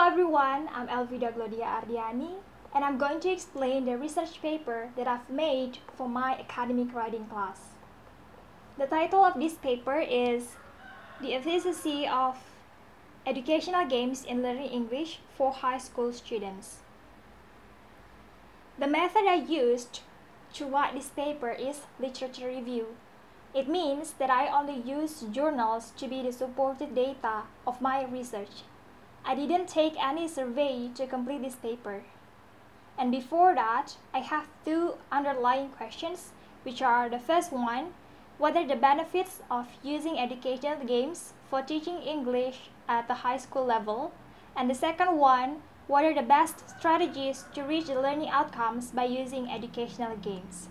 everyone, I'm Elvida Glodia Ardiani, and I'm going to explain the research paper that I've made for my academic writing class. The title of this paper is The Efficacy of Educational Games in Learning English for High School Students. The method I used to write this paper is literature review. It means that I only use journals to be the supported data of my research. I didn't take any survey to complete this paper. And before that, I have two underlying questions, which are the first one, what are the benefits of using educational games for teaching English at the high school level? And the second one, what are the best strategies to reach the learning outcomes by using educational games?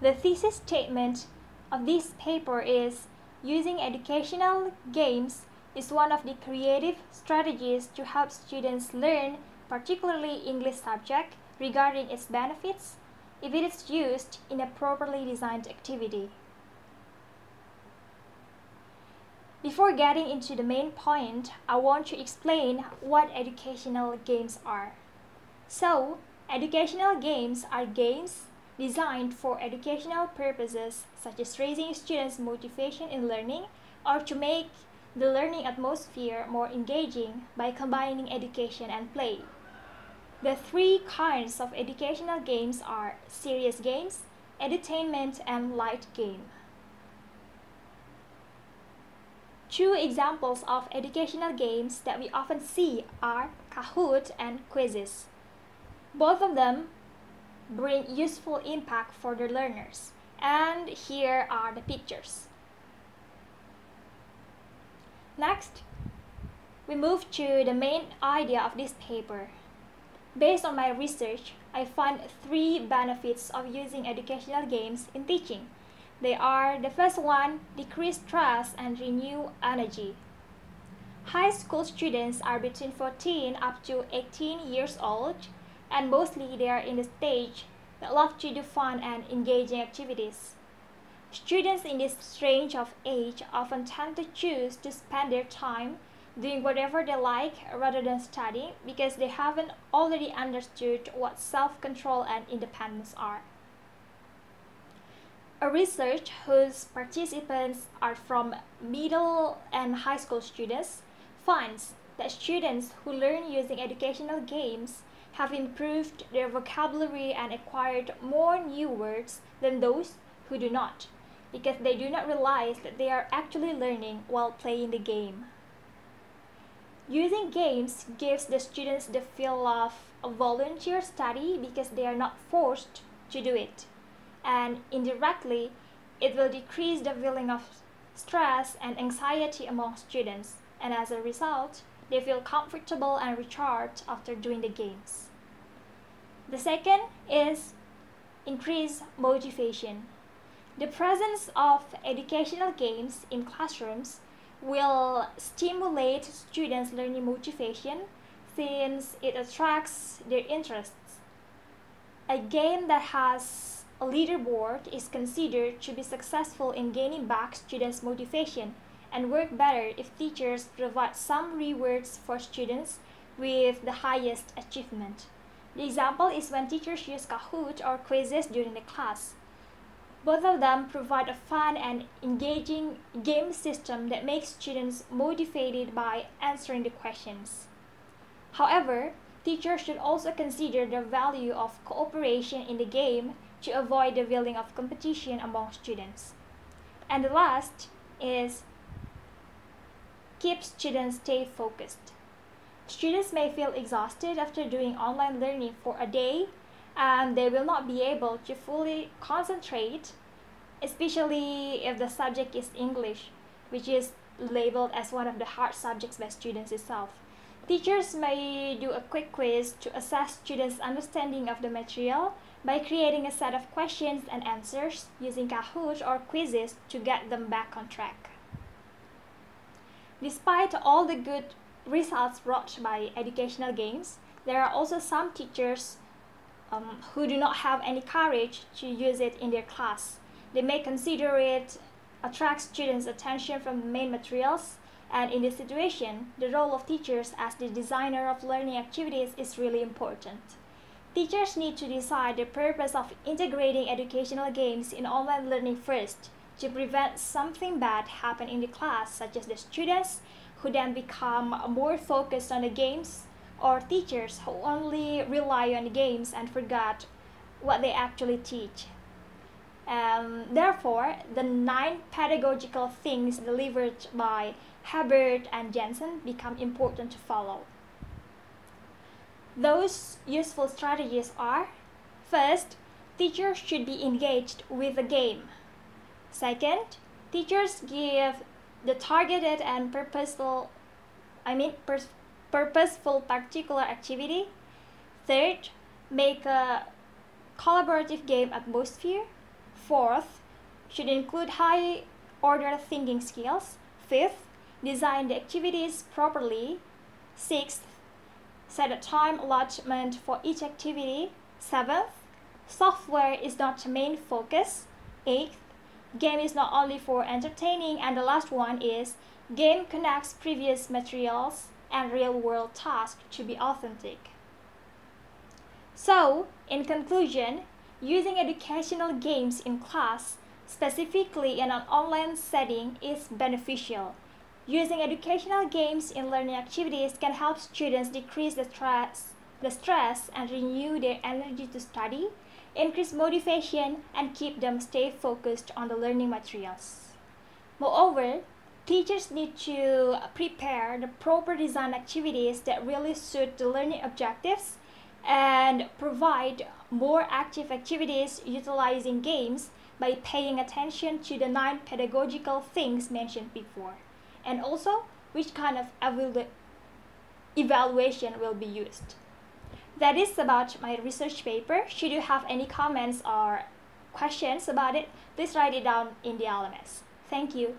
The thesis statement of this paper is using educational games is one of the creative strategies to help students learn, particularly English subject, regarding its benefits if it is used in a properly designed activity. Before getting into the main point, I want to explain what educational games are. So, educational games are games designed for educational purposes such as raising students' motivation in learning or to make the learning atmosphere more engaging by combining education and play. The three kinds of educational games are serious games, edutainment, and light game. Two examples of educational games that we often see are Kahoot and quizzes. Both of them bring useful impact for the learners, and here are the pictures. Next, we move to the main idea of this paper. Based on my research, I found three benefits of using educational games in teaching. They are, the first one, decrease stress and renew energy. High school students are between 14 up to 18 years old, and mostly they are in the stage that love to do fun and engaging activities. Students in this range of age often tend to choose to spend their time doing whatever they like rather than studying because they haven't already understood what self-control and independence are. A research whose participants are from middle and high school students finds that students who learn using educational games have improved their vocabulary and acquired more new words than those who do not, because they do not realize that they are actually learning while playing the game. Using games gives the students the feel of a volunteer study because they are not forced to do it. And indirectly, it will decrease the feeling of stress and anxiety among students, and as a result, they feel comfortable and recharged after doing the games. The second is increase motivation. The presence of educational games in classrooms will stimulate students' learning motivation since it attracts their interests. A game that has a leaderboard is considered to be successful in gaining back students' motivation and work better if teachers provide some rewards for students with the highest achievement. The example is when teachers use Kahoot or quizzes during the class. Both of them provide a fun and engaging game system that makes students motivated by answering the questions. However, teachers should also consider the value of cooperation in the game to avoid the feeling of competition among students. And the last is keep students stay focused. Students may feel exhausted after doing online learning for a day, and they will not be able to fully concentrate, especially if the subject is English, which is labeled as one of the hard subjects by students itself. Teachers may do a quick quiz to assess students' understanding of the material by creating a set of questions and answers using Kahoot or quizzes to get them back on track. Despite all the good results brought by educational games, there are also some teachers who do not have any courage to use it in their class. They may consider it attracts students' attention from the main materials And in this situation, the role of teachers as the designer of learning activities is really important. Teachers need to decide the purpose of integrating educational games in online learning first to prevent something bad happen in the class, such as the students who then become more focused on the games, or teachers who only rely on the games and forgot what they actually teach. Therefore, the 9 pedagogical things delivered by Hubbard and Jensen become important to follow. Those useful strategies are: first, teachers should be engaged with the game. Second, teachers give the targeted and purposeful particular activity. Third, make a collaborative game atmosphere. Fourth, should include high order thinking skills. Fifth, design the activities properly. Sixth, set a time allotment for each activity. Seventh, software is not the main focus. Eighth, game is not only for entertaining. And the last one is game connects previous materials and real-world tasks to be authentic. So, in conclusion, using educational games in class, specifically in an online setting, is beneficial. Using educational games in learning activities can help students decrease the stress and renew their energy to study, increase motivation, and keep them stay focused on the learning materials. Moreover, teachers need to prepare the proper design activities that really suit the learning objectives and provide more active activities utilizing games by paying attention to the 9 pedagogical things mentioned before, and also which kind of evaluation will be used. That is about my research paper. Should you have any comments or questions about it, please write it down in the LMS. Thank you.